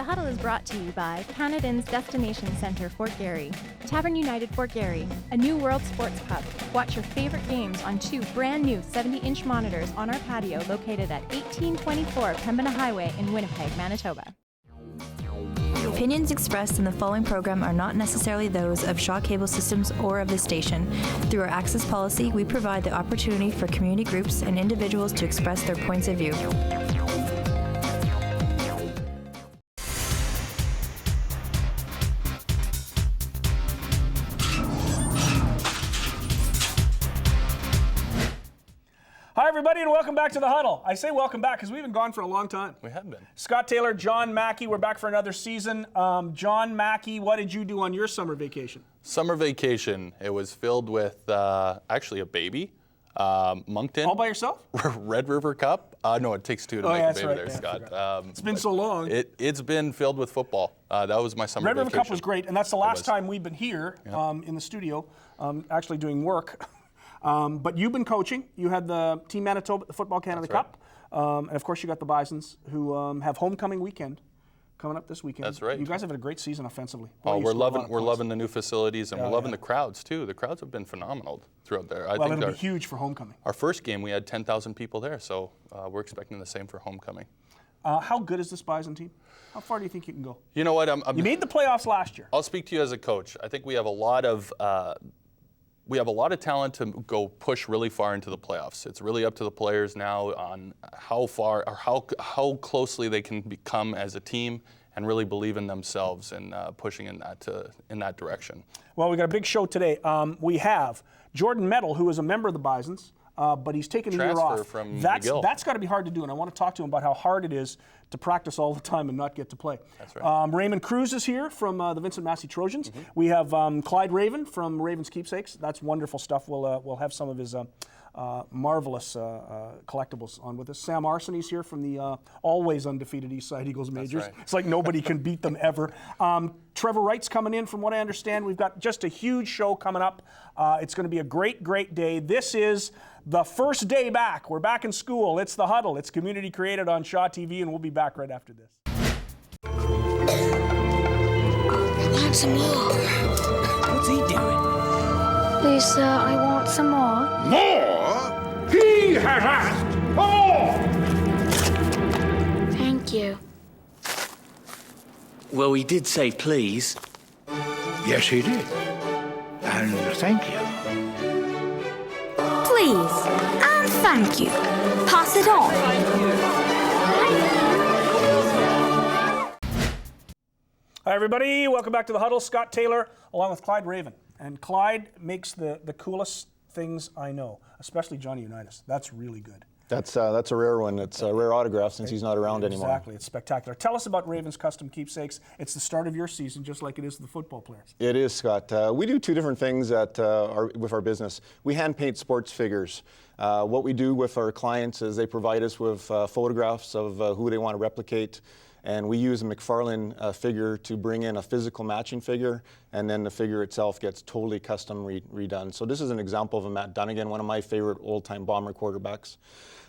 Huddle is brought to you by Canadians Destination Centre Fort Garry, Tavern United Fort Garry, a new World Sports Pub. Watch your favorite games on 2 brand new 70-inch monitors on our patio located at 1824 Pembina Highway in Winnipeg, Manitoba. The opinions expressed in the following program are not necessarily those of Shaw Cable Systems or of the station. Through our access policy, we provide the opportunity for community groups and individuals to express their points of view. Hi, everybody, and welcome back to the Huddle. I say welcome back because we've been gone for a long time. We have been. Scott Taylor, John Mackey, we're back for another season. John Mackey, what did you do on your summer vacation? Summer vacation. It was filled with actually a baby, Moncton. All by yourself? Red River Cup. No, it takes 2 to make a baby there, Scott. It's been so long. It's been filled with football. That was my summer vacation. Red River Cup was great, and that's the last time we've been here in the studio, actually doing work. But you've been coaching. You had the Team Manitoba, the Football Canada Cup. And of course, you got the Bisons, who have homecoming weekend coming up this weekend. That's right. You guys have had a great season offensively. Boy, we're loving the new facilities, and we're loving the crowds too. The crowds have been phenomenal throughout there. I think it'll be huge for homecoming. Our first game, we had 10,000 people there, so we're expecting the same for homecoming. How good is this Bison team? How far do you think you can go? You know what? You made the playoffs last year. I'll speak to you as a coach. I think we have a lot of talent to go push really far into the playoffs. It's really up to the players now on how far or how closely they can become as a team and really believe in themselves and pushing in that direction. Well, we got a big show today. We have Jordan Medal, who is a member of the Bisons, but he's taken a year off. From that's McGill. That's got to be hard to do, and I want to talk to him about how hard it is to practice all the time and not get to play. That's right. Raymond Cruz is here from the Vincent Massie Trojans. Mm-hmm. We have Clyde Raven from Raven's Keepsakes. That's wonderful stuff. We'll have some of his marvelous collectibles on with us. Sam Arseny's here from the always undefeated Eastside Eagles Majors. Right. It's like nobody can beat them ever. Trevor Wright's coming in, from what I understand. We've got just a huge show coming up. It's going to be a great, great day. This is the first day back. We're back in school. It's the Huddle. It's community created on Shaw TV, and we'll be back right after this. I want some more. What's he doing? Please, sir, I want some more. More? He has asked for more! Thank you. Well, he did say please. Yes, he did. And thank you. Please, and thank you. Pass it on. Hi, everybody. Welcome back to the Huddle. Scott Taylor, along with Clyde Raven. And Clyde makes the coolest things I know, especially Johnny Unitas. That's really good. That's a rare one. It's a rare autograph since he's not around anymore. Exactly. It's spectacular. Tell us about Raven's Custom Keepsakes. It's the start of your season, just like it is for the football players. It is, Scott. We do 2 different things with our business. We hand paint sports figures. What we do with our clients is they provide us with photographs of who they want to replicate. And we use a McFarlane figure to bring in a physical matching figure, and then the figure itself gets totally custom redone. So this is an example of a Matt Dunnigan, one of my favorite old-time Bomber quarterbacks.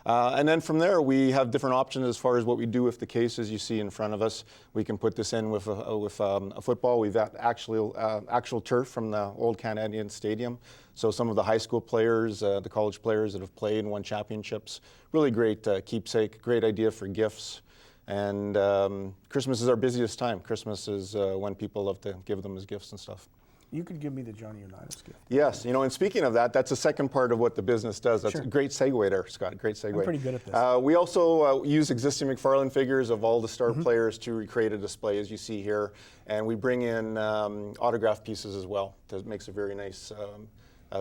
And then from there, we have different options as far as what we do with the cases you see in front of us. We can put this in with a football. We've got actual turf from the old Canadian Stadium. So some of the high school players, the college players that have played and won championships, really great keepsake, great idea for gifts. And Christmas is our busiest time. Christmas is when people love to give them as gifts and stuff. You could give me the Johnny Unitas gift. Yes, and speaking of that, that's the second part of what the business does. That's a great segue there, Scott, great segue. I'm pretty good at this. We also use existing McFarlane figures of all the star players to recreate a display, as you see here. And we bring in autograph pieces as well. That makes a very nice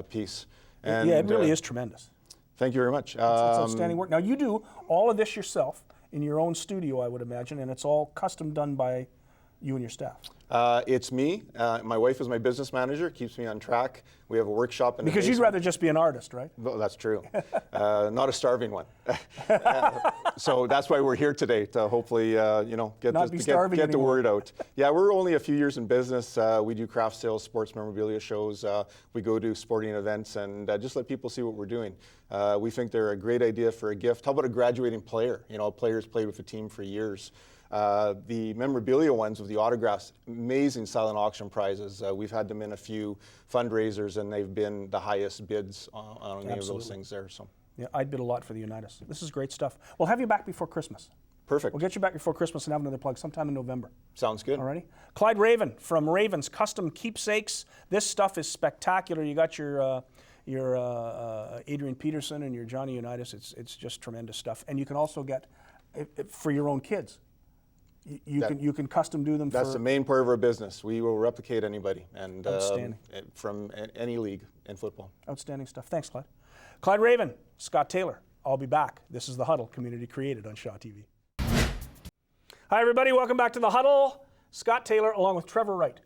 piece. And, yeah, it really is tremendous. Thank you very much. It's outstanding work. Now, you do all of this yourself in your own studio, I would imagine, and it's all custom done by you and your staff. It's me. My wife is my business manager, keeps me on track. We have a workshop in the Because you'd rather just be an artist, right? Well, that's true. Not a starving one. So that's why we're here today, to hopefully get the word out. Yeah, we're only a few years in business. We do craft sales, sports memorabilia shows. We go to sporting events and just let people see what we're doing. We think they're a great idea for a gift. How about a graduating player? Players played with a team for years. The memorabilia ones with the autographs, amazing silent auction prizes. We've had them in a few fundraisers, and they've been the highest bids on any of those things there. So. Yeah, I'd bid a lot for the Unitas. This is great stuff. We'll have you back before Christmas. Perfect. We'll get you back before Christmas and have another plug sometime in November. Sounds good. Alrighty. Clyde Raven from Raven's Custom Keepsakes. This stuff is spectacular. You got your Adrian Peterson and your Johnny Unitas. It's just tremendous stuff. And you can also get for your own kids. You can custom do them. That's the main part of our business. We will replicate anybody, and Outstanding. From any league in football. Outstanding stuff. Thanks, Clyde. Clyde Raven, Scott Taylor. I'll be back. This is The Huddle, community created on Shaw TV. Hi, everybody. Welcome back to The Huddle. Scott Taylor, along with Trevor Wright.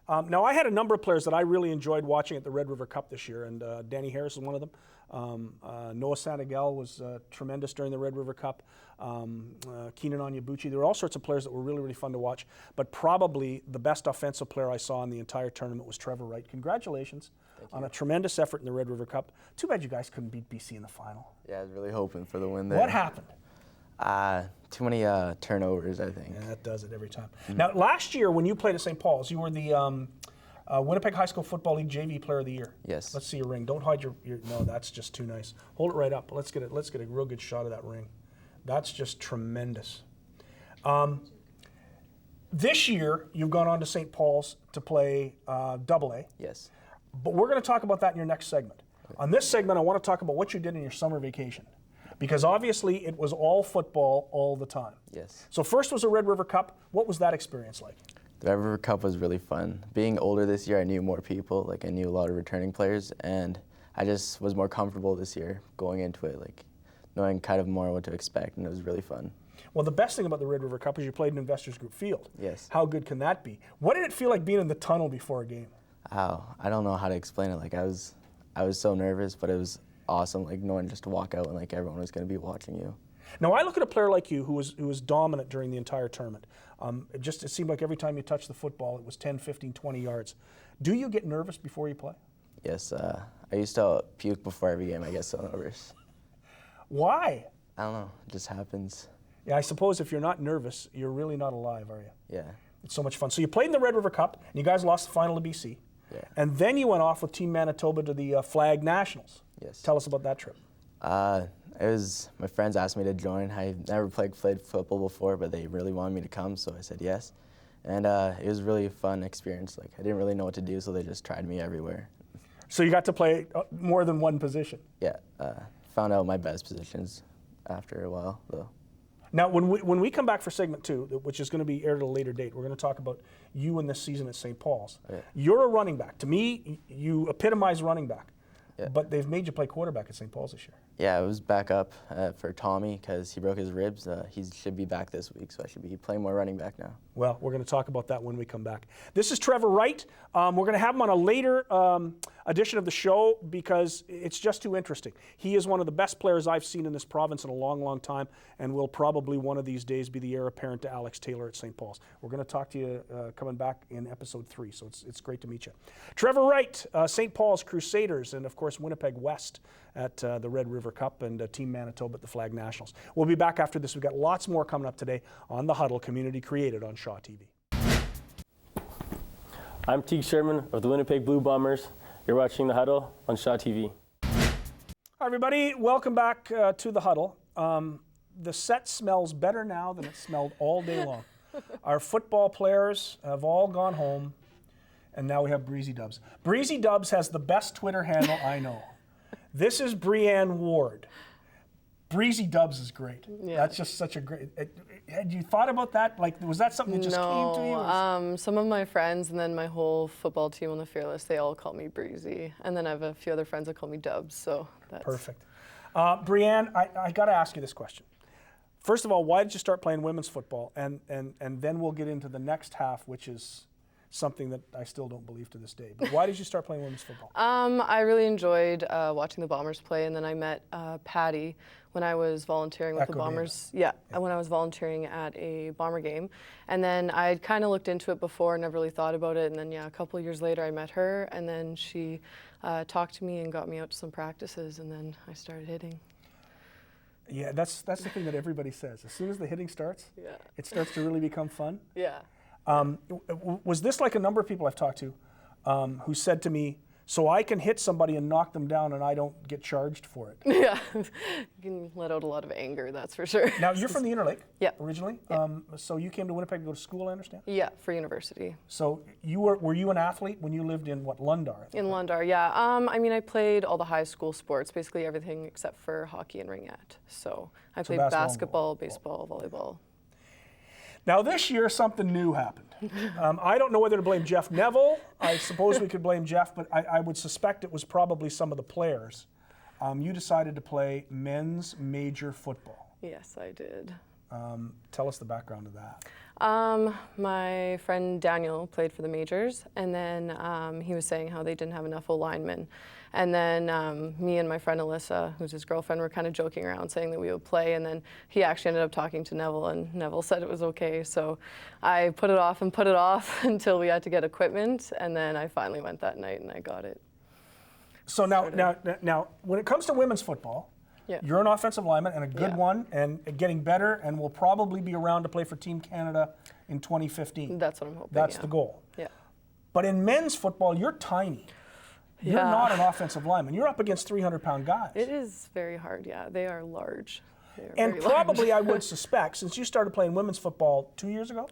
Now, I had a number of players that I really enjoyed watching at the Red River Cup this year, and Danny Harris is one of them. Noah Santigel was tremendous during the Red River Cup. Keenan Onyebuchi. There were all sorts of players that were really, really fun to watch, but probably the best offensive player I saw in the entire tournament was Trevor Wright. Congratulations on a tremendous effort in the Red River Cup. Too bad you guys couldn't beat BC in the final. Yeah, I was really hoping for the win there. What happened? Too many turnovers, I think. Yeah, that does it every time. Now, last year when you played at St. Paul's, you were the Winnipeg High School Football League JV Player of the Year. Yes. Let's see your ring. Don't hide your no, that's just too nice. Hold it right up. Let's get a real good shot of that ring. That's just tremendous. This year, you've gone on to St. Paul's to play AA. Yes. But we're going to talk about that in your next segment. Okay. On this segment, I want to talk about what you did in your summer vacation. Because obviously it was all football all the time. Yes. So first was the Red River Cup. What was that experience like? The Red River Cup was really fun. Being older this year, I knew more people. I knew a lot of returning players, and I just was more comfortable this year going into it, knowing kind of more what to expect, and it was really fun. Well, the best thing about the Red River Cup is you played in Investors Group Field. Yes. How good can that be? What did it feel like being in the tunnel before a game? Oh, I don't know how to explain it. I was so nervous, but it was awesome, knowing just to walk out and everyone was going to be watching you. Now, I look at a player like you who was dominant during the entire tournament. It seemed like every time you touched the football, it was 10, 15, 20 yards. Do you get nervous before you play? Yes, I used to puke before every game. I get so nervous. Why? I don't know. It just happens. Yeah, I suppose if you're not nervous, you're really not alive, are you? Yeah. It's so much fun. So you played in the Red River Cup, and you guys lost the final to BC. Yeah. And then you went off with Team Manitoba to the Flag Nationals. Yes. Tell us about that trip. It was, my friends asked me to join. I never played football before, but they really wanted me to come, so I said yes. And it was really a fun experience. I didn't really know what to do, so they just tried me everywhere. So you got to play more than one position? Yeah. Found out my best positions after a while, though. Now, when we come back for segment 2, which is going to be aired at a later date, we're going to talk about you in this season at St. Paul's. Okay. You're a running back. To me, you epitomize running back. Yeah. But they've made you play quarterback at St. Paul's this year. Yeah, I was back up for Tommy because he broke his ribs. He should be back this week, so I should be playing more running back now. Well, we're going to talk about that when we come back. This is Trevor Wright. We're going to have him on a later edition of the show because it's just too interesting. He is one of the best players I've seen in this province in a long, long time, and will probably one of these days be the heir apparent to Alex Taylor at St. Paul's. We're going to talk to you coming back in episode 3, so it's great to meet you. Trevor Wright, St. Paul's Crusaders, and of course Winnipeg West at the Red River Cup, and Team Manitoba at the Flag Nationals. We'll be back after this. We've got lots more coming up today on The Huddle, community created on Shaw TV. I'm Teague Sherman of the Winnipeg Blue Bombers. You're watching The Huddle on Shaw TV. Hi, everybody. Welcome back to The Huddle. The set smells better now than it smelled all day long. Our football players have all gone home, and now we have Breezy Dubs. Breezy Dubs has the best Twitter handle I know. This is Brianne Ward. Breezy Dubs is great. Yeah. That's just such a great. Had you thought about that? Was that something that just came to you? No, some of my friends and then my whole football team on the Fearless, they all call me Breezy, and then I have a few other friends that call me Dubs. So that's perfect. Brianne, I got to ask you this question. First of all, why did you start playing women's football? And then we'll get into the next half, which is something that I still don't believe to this day. But why did you start playing women's football? I really enjoyed watching the Bombers play, and then I met Patty when I was volunteering with the Bombers. Yeah, when I was volunteering at a Bomber game. And then I kind of looked into it before, never really thought about it. And then, a couple of years later, I met her, and then she talked to me and got me out to some practices, and then I started hitting. Yeah, that's the thing that everybody says. As soon as the hitting starts, Yeah. it starts to really become fun. Yeah. Was this like a number of people I've talked to who said to me, so I can hit somebody and knock them down and I don't get charged for it? Yeah, you can let out a lot of anger, that's for sure. Now, you're from the Interlake Yeah. originally, so you came to Winnipeg to go to school, I understand? Yeah, for university. So were you an athlete when you lived in, what, Lundar? I think, In Lundar, yeah. I mean, I played all the high school sports, basically everything except for hockey and ringette. So I played basketball, baseball, volleyball. Now this year, something new happened. I don't know whether to blame Jeff Neville. I suppose we could blame Jeff, but I would suspect it was probably some of the players. You decided to play men's major football. Yes, I did. Tell us the background of that. My friend Daniel played for the majors, and then he was saying how they didn't have enough O-linemen. And then me and my friend Alyssa, who's his girlfriend, were kind of joking around saying that we would play, and then he actually ended up talking to Neville, and Neville said it was okay. So I put it off until we had to get equipment, and then I finally went that night and I got it. So now, when it comes to women's football, you're an offensive lineman and a good one, and getting better, and will probably be around to play for Team Canada in 2015. That's what I'm hoping. That's the goal. Yeah. But in men's football, you're tiny. You're not an offensive lineman. You're up against 300-pound guys. It is very hard, yeah. They are large. And probably, I would suspect, since you started playing women's football 2 years ago,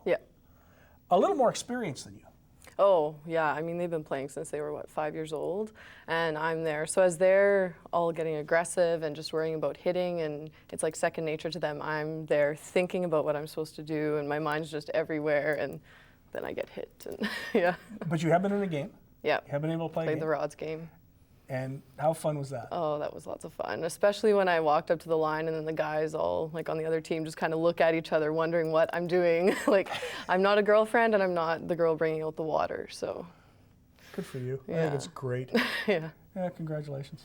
a little more experience than you. Oh, yeah. I mean, they've been playing since they were, 5 years old, and I'm there. So as they're all getting aggressive and just worrying about hitting, and it's like second nature to them, I'm there thinking about what I'm supposed to do, and my mind's just everywhere, and then I get hit. And But you have been in a game. Yeah. You have been able to play Played the Rods game. And how fun was that? Oh, that was lots of fun, especially when I walked up to the line and then the guys all, like on the other team, just kind of look at each other wondering what I'm doing. Like, I'm not a girlfriend and I'm not the girl bringing out the water, so. Good for you. I think it's great. Yeah, congratulations.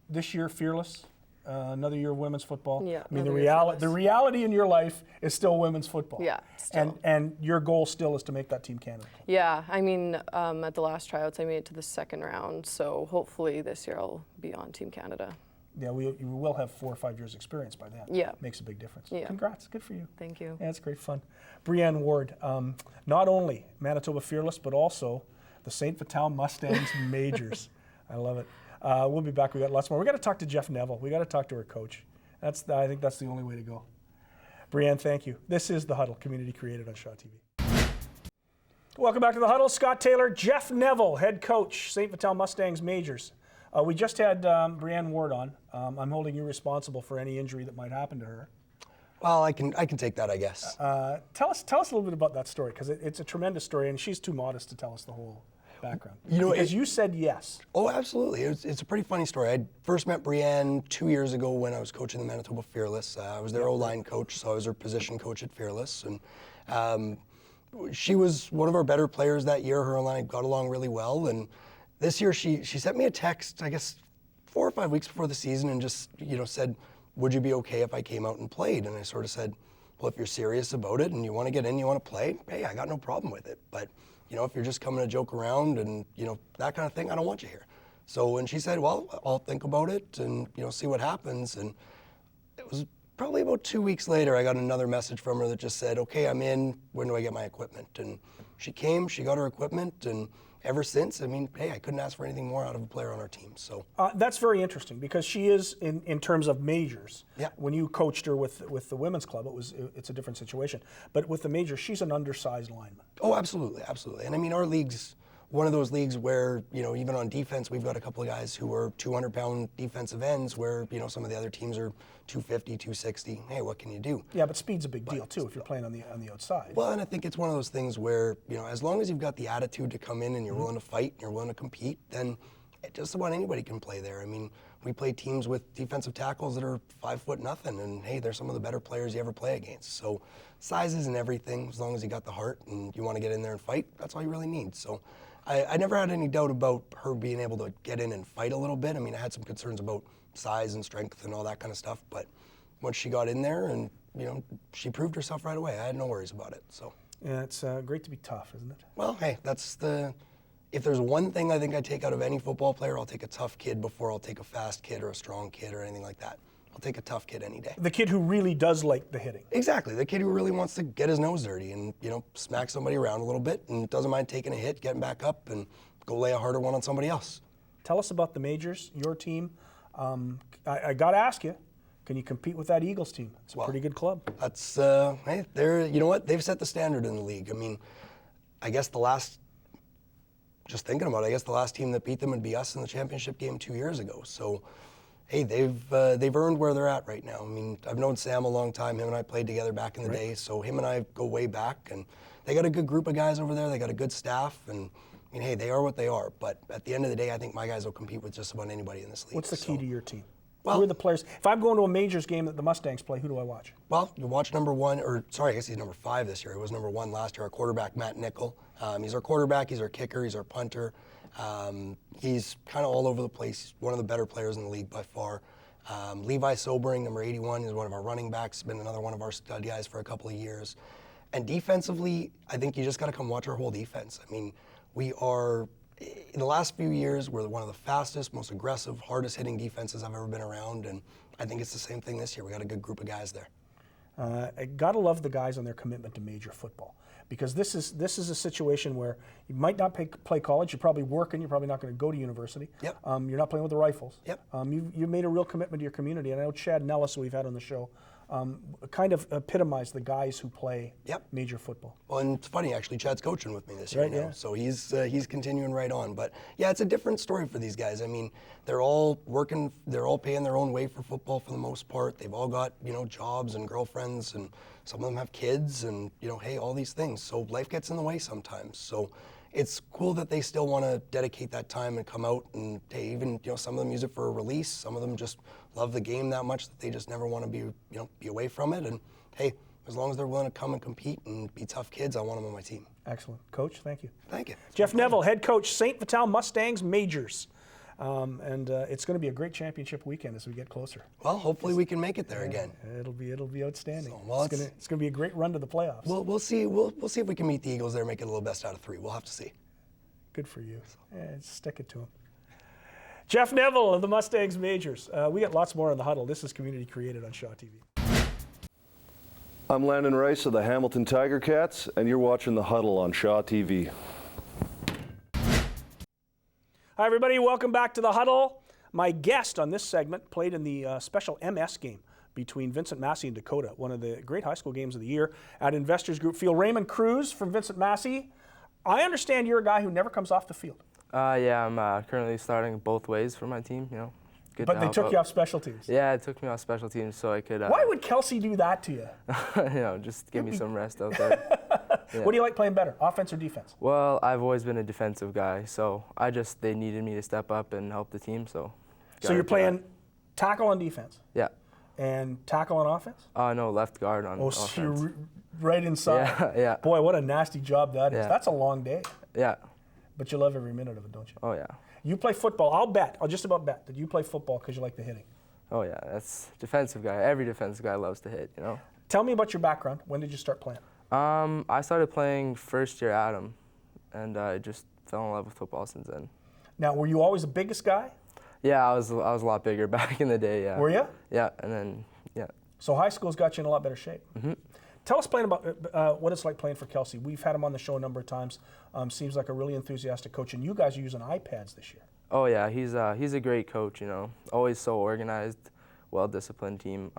This year, Fearless, another year of women's football. Yeah, I mean, the reality in your life is still women's football. Yeah, still. And your goal still is to make that Team Canada. Yeah, I mean, at the last tryouts, I made it to the second round, so hopefully this year I'll be on Team Canada. Yeah, we will have 4 or 5 years experience by then. Yeah. Makes a big difference. Yeah. Congrats, good for you. Thank you. Yeah, it's great fun. Brianne Ward, not only Manitoba Fearless, but also the St. Vital Mustangs Majors. I love it. We'll be back. We got lots more. We got to talk to Jeff Neville. We got to talk to her coach. I think that's the only way to go. Brianne, thank you. This is The Huddle, community created on Shaw TV. Welcome back to The Huddle. Scott Taylor, Jeff Neville, head coach, St. Vital Mustangs Majors. We just had Brianne Ward on. I'm holding you responsible for any injury that might happen to her. Well, I can take that, I guess. Tell us a little bit about that story, because it's a tremendous story, and she's too modest to tell us the whole background. Because you said yes. Oh, absolutely. It's a pretty funny story. I first met Brianne 2 years ago when I was coaching the Manitoba Fearless. I was their O-line coach, so I was her position coach at Fearless. And she was one of our better players that year. Her and I got along really well. And this year she sent me a text, I guess, 4 or 5 weeks before the season and just, said, would you be okay if I came out and played? And I sort of said, well, if you're serious about it and you want to get in, you want to play, hey, I got no problem with it. But if you're just coming to joke around and, that kind of thing, I don't want you here. So when she said, well, I'll think about it and, see what happens. And it was probably about 2 weeks later, I got another message from her that just said, okay, I'm in, when do I get my equipment? And she came, she got her equipment, and ever since, I mean, hey, I couldn't ask for anything more out of a player on our team. So that's very interesting, because she is, in terms of majors. Yeah. When you coached her with the women's club, it's a different situation. But with the majors, she's an undersized lineman. Oh, absolutely, absolutely. And I mean, our league's one of those leagues where, even on defense, we've got a couple of guys who are 200-pound defensive ends where, some of the other teams are 250, 260. Hey, what can you do? Yeah, but speed's a big deal, too, if you're playing on the outside. Well, and I think it's one of those things where, as long as you've got the attitude to come in and you're willing to fight and you're willing to compete, then just about anybody can play there. I mean, we play teams with defensive tackles that are 5'0", and hey, they're some of the better players you ever play against. So size isn't everything. As long as you got the heart and you want to get in there and fight, that's all you really need. So I never had any doubt about her being able to get in and fight a little bit. I mean, I had some concerns about size and strength and all that kind of stuff, but once she got in there and, she proved herself right away. I had no worries about it, so. Yeah, it's great to be tough, isn't it? Well, hey, if there's one thing I think I take out of any football player, I'll take a tough kid before I'll take a fast kid or a strong kid or anything like that. I'll take a tough kid any day. The kid who really does like the hitting. Exactly, the kid who really wants to get his nose dirty and, you know, smack somebody around a little bit and doesn't mind taking a hit, getting back up, and go lay a harder one on somebody else. Tell us about the majors, your team. I got to ask you, can you compete with that Eagles team? It's a pretty good club. That's, hey, you know what? They've set the standard in the league. I mean, I guess just thinking about it, I guess the last team that beat them would be us in the championship game 2 years ago. So, hey, they've earned where they're at right now. I mean, I've known Sam a long time. Him and I played together back in the day. So him and I go way back, and they got a good group of guys over there. They got a good staff, and I mean, hey, they are what they are. But at the end of the day, I think my guys will compete with just about anybody in this league. What's the key to your team? Well, who are the players? If I'm going to a majors game that the Mustangs play, who do I watch? Well, you watch number 1, or sorry, I guess he's number 5 this year. He was number 1 last year. Our quarterback, Matt Nickel. He's our quarterback. He's our kicker. He's our punter. He's kind of all over the place. He's one of the better players in the league by far. Levi Sobering, number 81, is one of our running backs. Been another one of our stud guys for a couple of years. And defensively, I think you just got to come watch our whole defense. I mean, we are, in the last few years, we're one of the fastest, most aggressive, hardest hitting defenses I've ever been around. And I think it's the same thing this year. We got a good group of guys there. I gotta love the guys on their commitment to major football, because this is a situation where you might not play college. You're probably working. You're probably not going to go to university. Yep. You're not playing with the Rifles. Yep. You made a real commitment to your community, and I know Chad Nellis, who we've had on the show, kind of epitomized the guys who play major football. Well, and it's funny, actually, Chad's coaching with me this year Right, now, yeah. so he's continuing right on. But yeah, it's a different story for these guys. I mean, they're all working, they're all paying their own way for football for the most part. They've all got, you know, jobs and girlfriends, and some of them have kids, and, you know, hey, all these things. So life gets in the way sometimes. So it's cool that they still want to dedicate that time and come out, and hey, even, you know, some of them use it for a release. Some of them just love the game that much that they just never want to be away from it. And hey, as long as they're willing to come and compete and be tough kids, I want them on my team. Excellent. Coach, thank you. Thank you. Jeff Neville, head coach, St. Vital Mustangs Majors. It's going to be a great championship weekend as we get closer. Well, hopefully we can make it there again. It'll be outstanding. So, well, it's going to be a great run to the playoffs. We'll see. We'll see if we can meet the Eagles there, make it a little best out of 3. We'll have to see. Good for you. Yeah, stick it to him. Jeff Neville of the Mustangs Majors. We got lots more on the Huddle. This is community created on Shaw TV. I'm Landon Rice of the Hamilton Tiger Cats, and you're watching the Huddle on Shaw TV. Hi, everybody. Welcome back to the Huddle. My guest on this segment played in the special MS game between Vincent Massie and Dakota, one of the great high school games of the year at Investors Group Field. Raymond Cruz from Vincent Massie. I understand you're a guy who never comes off the field. Yeah, I'm currently starting both ways for my team, you know. Good but they took you off special teams. Yeah, it took me off special teams so I could... Why would Kelsey do that to you? You know, just give me some rest out there. Yeah. What do you like playing better, offense or defense? Well, I've always been a defensive guy, so they needed me to step up and help the team, so... So you're playing tackle on defense? Yeah. And tackle on offense? No, left guard on offense. So you're right inside. Yeah, yeah. Boy, what a nasty job that is. Yeah. That's a long day. Yeah. But you love every minute of it, don't you? Oh, yeah. You play football. I'll just about bet that you play football because you like the hitting. Oh, yeah. That's defensive guy. Every defensive guy loves to hit, you know. Tell me about your background. When did you start playing? I started playing first year Adam, and I just fell in love with football since then. Now, were you always the biggest guy? Yeah, I was a lot bigger back in the day, yeah. Were you? Yeah, and then, yeah. So high school's got you in a lot better shape. Mm-hmm. Tell us about what it's like playing for Kelsey. We've had him on the show a number of times. Seems like a really enthusiastic coach, and you guys are using iPads this year. Oh yeah, he's a great coach. You know, always so organized, well-disciplined team.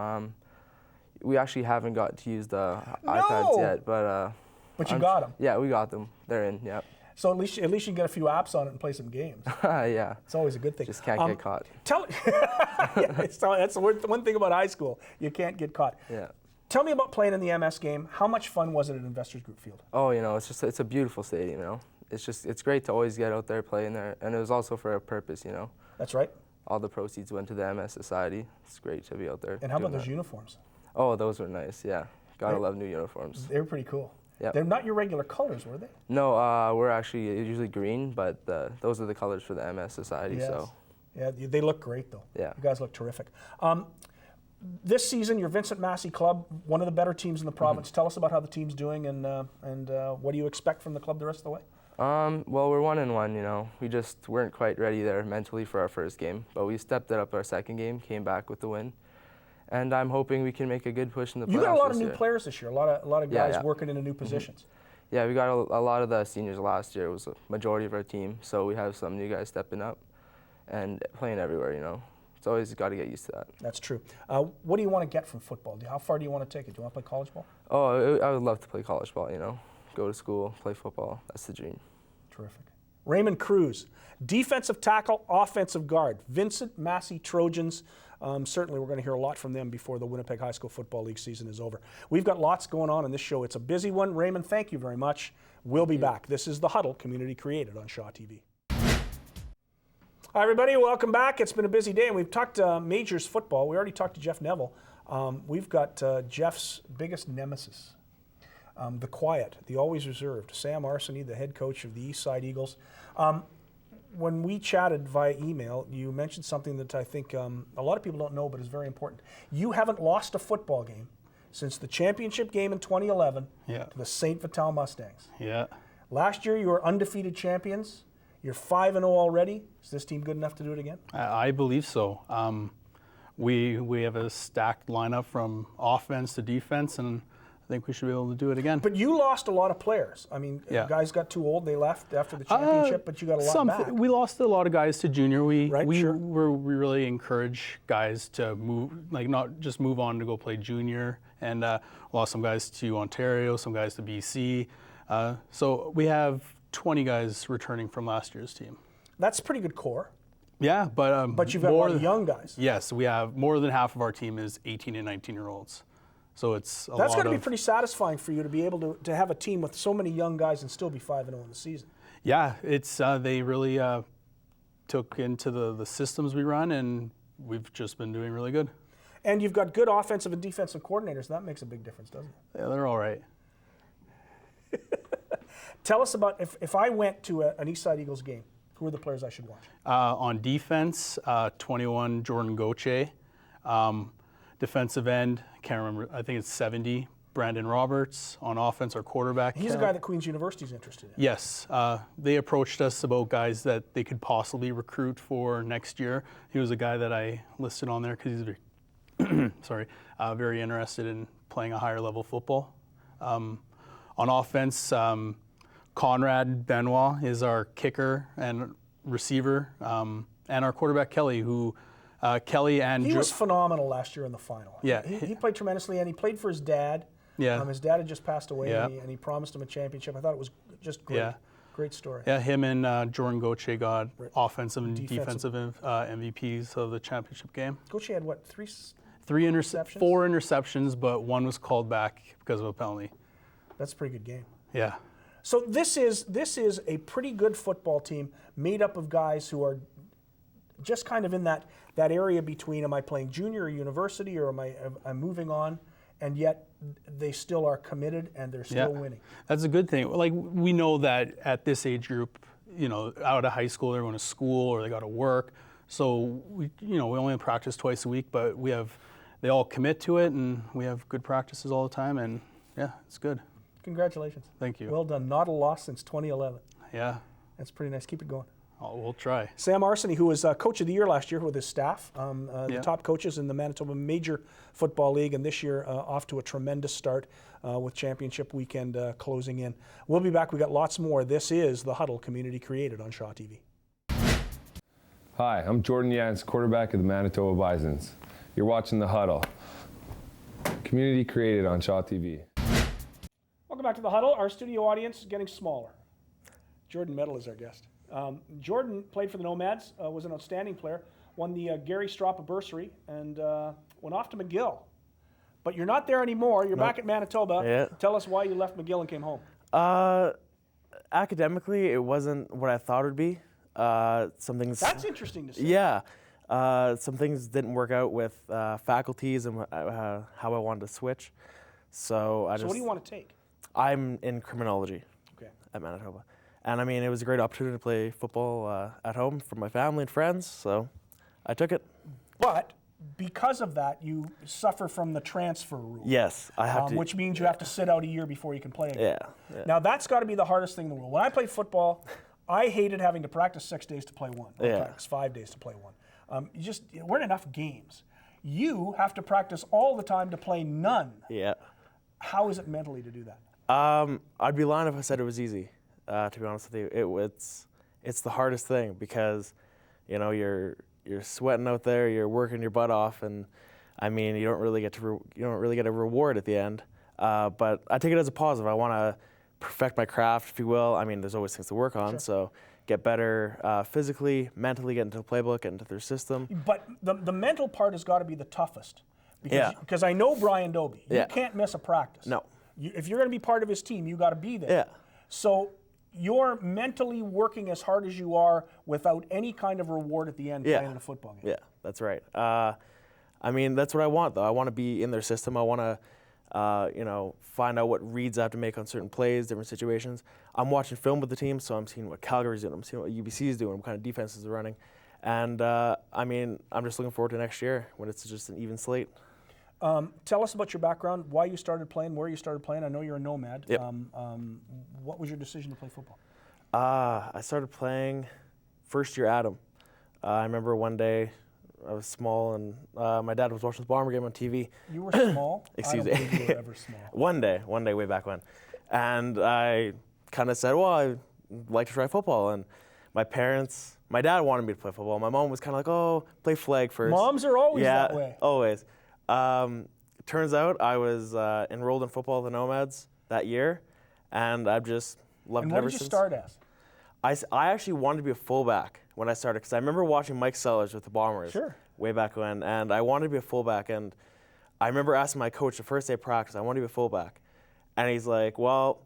We actually haven't got to use the iPads yet, but you got them. Yeah, we got them. They're in. Yeah. So at least you can get a few apps on it and play some games. Yeah. It's always a good thing. Just can't get caught. That's the one thing about high school. You can't get caught. Yeah. Tell me about playing in the MS game. How much fun was it at Investors Group Field? Oh, you know, it's a beautiful stadium, you know. It's great to always get out there, play in there, and it was also for a purpose, you know. That's right. All the proceeds went to the MS Society. It's great to be out there. And how about those uniforms? Oh, those were nice, yeah. Gotta love new uniforms. They were pretty cool. Yeah. They're not your regular colors, were they? No, we're actually usually green, but those are the colors for the MS Society. Yes. So. Yeah, they look great though. Yeah. You guys look terrific. This season, your Vincent Massie club, one of the better teams in the province. Mm-hmm. Tell us about how the team's doing and what do you expect from the club the rest of the way? Well, we're 1-1. You know, we just weren't quite ready there mentally for our first game, but we stepped it up our second game, came back with the win, and I'm hoping we can make a good push in the playoffs. You got a lot of this new year. players this year. A lot of guys working into new positions. Yeah, we got a lot of the seniors last year. It was a majority of our team, so we have some new guys stepping up and playing everywhere, you know. It's always got to get used to that. That's true. What do you want to get from football? How far do you want to take it? Do you want to play college ball? Oh, I would love to play college ball, you know. Go to school, play football. That's the dream. Terrific. Raymond Cruz, defensive tackle, offensive guard. Vincent Massie Trojans. Certainly we're going to hear a lot from them before the Winnipeg High School Football League season is over. We've got lots going on in this show. It's a busy one. Raymond, thank you very much. We'll be back. This is The Huddle, community created on Shaw TV. Hi, everybody. Welcome back. It's been a busy day, and we've talked Majors football. We already talked to Jeff Neville. We've got Jeff's biggest nemesis, the quiet, the always reserved, Sam Arseny, the head coach of the East Side Eagles. When we chatted via email, you mentioned something that I think a lot of people don't know, but is very important. You haven't lost a football game since the championship game in 2011 to the St. Vital Mustangs. Yeah. Last year, you were undefeated champions. You're 5-0 already. Is this team good enough to do it again? I believe so. We have a stacked lineup from offense to defense, and I think we should be able to do it again. But you lost a lot of players. I mean, guys got too old. They left after the championship, but you got a lot back. We lost a lot of guys to junior. We really encourage guys to move, like not just move on to go play junior, and lost some guys to Ontario, some guys to BC. So we have 20 guys returning from last year's team. That's a pretty good core. Yeah, but you've got a lot of young guys. Yes, we have more than half of our team is 18 and 19-year-olds. So it's a lot. That's going to be pretty satisfying for you to be able to have a team with so many young guys and still be 5-0 in the season. Yeah, it's they really took into the systems we run, and we've just been doing really good. And you've got good offensive and defensive coordinators. That makes a big difference, doesn't it? Yeah, they're all right. Tell us about if I went to an East Side Eagles game, who are the players I should watch? On defense, 21 Jordan Gauthier. Defensive end, can't remember, I think it's 70, Brandon Roberts. On offense, our quarterback. He's a guy that Queen's University is interested in. Yes. They approached us about guys that they could possibly recruit for next year. He was a guy that I listed on there because he's very, very interested in playing a higher level football. On offense, Conrad Benoit is our kicker and receiver, and our quarterback Kelly, who Kelly and he was phenomenal last year in the final. Yeah, he played tremendously, and he played for his dad. Yeah, his dad had just passed away, and he promised him a championship. I thought it was just great. Yeah. Great story. Yeah, him and Jordan Gauthier got offensive and defensive MVPs of the championship game. Gauthier had what, three interceptions? 4 interceptions, but one was called back because of a penalty. That's a pretty good game. Yeah. So this is a pretty good football team made up of guys who are just kind of in that area between, am I playing junior or university, or am I moving on, and yet they still are committed and they're still winning. That's a good thing. Like, we know that at this age group, you know, out of high school, they're going to school or they got to work. So we only practice twice a week, but they all commit to it, and we have good practices all the time, and yeah, it's good. Congratulations. Thank you. Well done. Not a loss since 2011. Yeah. That's pretty nice. Keep it going. We'll try. Sam Arseny, who was Coach of the Year last year with his staff, the top coaches in the Manitoba Major Football League, and this year off to a tremendous start with championship weekend closing in. We'll be back. We got lots more. This is The Huddle, community created on Shaw TV. Hi, I'm Jordan Yance, quarterback of the Manitoba Bisons. You're watching The Huddle, community created on Shaw TV. Welcome back to The Huddle. Our studio audience is getting smaller. Jordan Medal is our guest. Jordan played for the Nomads, was an outstanding player, won the Gary Strapa bursary, and went off to McGill. But you're not there anymore. You're back at Manitoba. Yeah. Tell us why you left McGill and came home. Academically, it wasn't what I thought it would be. That's interesting to see. Yeah. Some things didn't work out with faculties and how I wanted to switch. So what do you want to take? I'm in criminology at Manitoba. And I mean, it was a great opportunity to play football at home for my family and friends, so I took it. But because of that, you suffer from the transfer rule. Yes, I have to. Which means you have to sit out a year before you can play again. Yeah. Now, that's got to be the hardest thing in the world. When I played football, I hated having to practice 6 days to play one, or practice 5 days to play one. There weren't enough games. You have to practice all the time to play none. Yeah. How is it mentally to do that? I'd be lying if I said it was easy. To be honest with you, it's the hardest thing because, you know, you're sweating out there, you're working your butt off, and I mean, you don't really get a reward at the end. But I take it as a positive. I want to perfect my craft, if you will. I mean, there's always things to work on, so get better physically, mentally, get into the playbook, get into their system. But the mental part has got to be the toughest. Because I know Brian Dobie. You can't miss a practice. No. If you're going to be part of his team, you got to be there. Yeah. So you're mentally working as hard as you are without any kind of reward at the end playing in a football game. Yeah, that's right. I mean, that's what I want, though. I want to be in their system. I want to, you know, find out what reads I have to make on certain plays, different situations. I'm watching film with the team, so I'm seeing what Calgary's doing. I'm seeing what UBC is doing, what kind of defenses they're running. And, I mean, I'm just looking forward to next year when it's just an even slate. Tell us about your background, why you started playing, where you started playing. I know you're a nomad. Yep. What was your decision to play football? I started playing first year Adam. I remember one day I was small and my dad was watching the Bomber game on TV. You were small? Excuse me. I don't believe you were ever small. One day way back when. And I kind of said, well, I'd like to try football. And my dad wanted me to play football. My mom was kind of like, oh, play flag first. Moms are always that way. Always. Turns out I was enrolled in football at the Nomads that year, and I've just loved it ever since. And what did you start as? I actually wanted to be a fullback when I started, because I remember watching Mike Sellers with the Bombers way back when, and I wanted to be a fullback. And I remember asking my coach the first day of practice, I want to be a fullback. And he's like, well,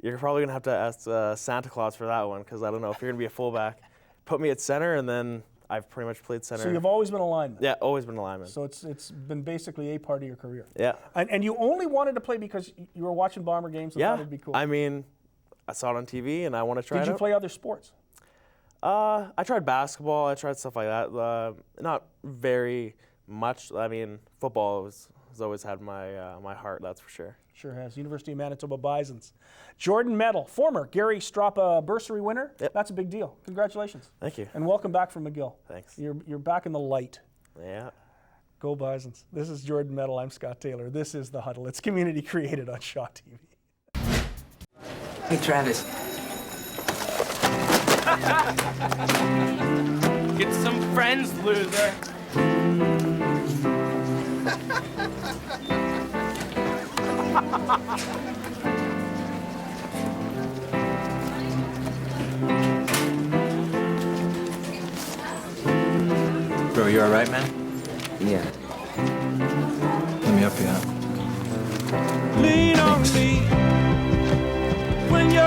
you're probably going to have to ask Santa Claus for that one, because I don't know if you're going to be a fullback. Put me at center, and then I've pretty much played center. So you've always been a lineman? Yeah, always been a lineman. So it's been basically a part of your career? Yeah. And you only wanted to play because you were watching Bomber games and thought it'd be cool? I mean, I saw it on TV and I want to try it out. Did you play other sports? I tried basketball, I tried stuff like that. Not very much. I mean, football has always had my heart, that's for sure. Sure has. University of Manitoba Bisons. Jordan Medal, former Gary Strappa bursary winner. Yep. That's a big deal. Congratulations. Thank you. And welcome back from McGill. Thanks. You're back in the light. Yeah. Go Bisons. This is Jordan Medal. I'm Scott Taylor. This is The Huddle. It's community created on Shaw TV. Hey, Travis. Get some friends, loser. Bro, you alright, man? Yeah. Let me help you out. Lean on me when you're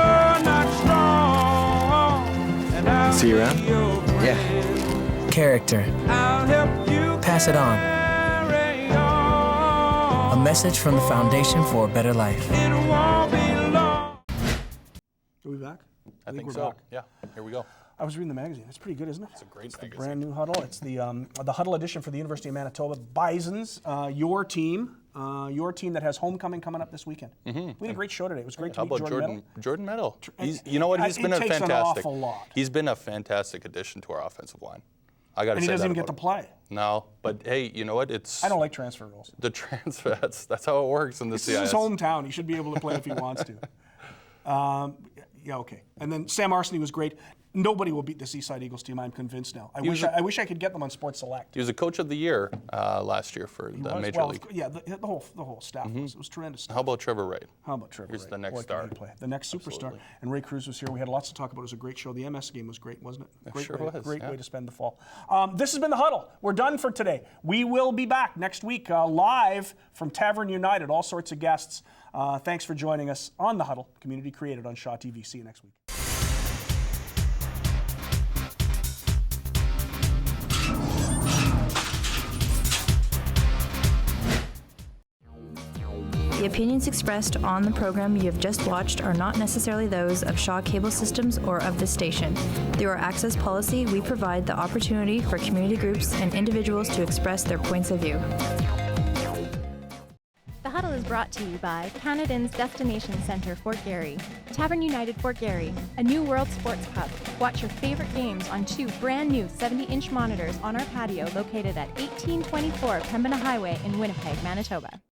not strong. And I'll See you around? Yeah. Character. I'll help you Pass it on. A message from the Foundation for a Better Life. It won't be long. Are we back? I think we're so. back. Yeah, here we go. I was reading the magazine. It's pretty good, isn't it? It's a great magazine. magazine. The brand new Huddle. It's the Huddle edition for the University of Manitoba Bisons. Your team that has homecoming coming up this weekend. We had a great show today. It was great to meet Jordan Medal. Jordan Medal. You know what? He's been a takes fantastic. an awful lot. He's been a fantastic addition to our offensive line. I got to say that. And he doesn't even about get to him. play. No, but hey, you know what? I don't like transfer rules. The transfer. That's how it works in the CIS. This is his hometown. He should be able to play if he wants to. Yeah, okay. And then Sam Arseny was great. Nobody will beat the Seaside Eagles team, I'm convinced now. I wish I could get them on Sports Select. He was a coach of the year last year for the Major League. Yeah, the whole staff was tremendous stuff. How about Trevor Wright? How about Trevor Wright? He's the next Boy, star. can he play. The next superstar. And Ray Cruz was here. We had lots to talk about. It was a great show. The MS game was great, wasn't it? Great way to spend the fall. This has been The Huddle. We're done for today. We will be back next week live from Tavern United. All sorts of guests. Thanks for joining us on The Huddle, community created on Shaw TV. See you next week. The opinions expressed on the program you have just watched are not necessarily those of Shaw Cable Systems or of this station. Through our access policy, we provide the opportunity for community groups and individuals to express their points of view. The Huddle is was brought to you by Canadians Destination Centre Fort Garry, Tavern United Fort Garry, a new world sports pub. Watch your favorite games on 2 brand new 70-inch monitors on our patio located at 1824 Pembina Highway in Winnipeg, Manitoba.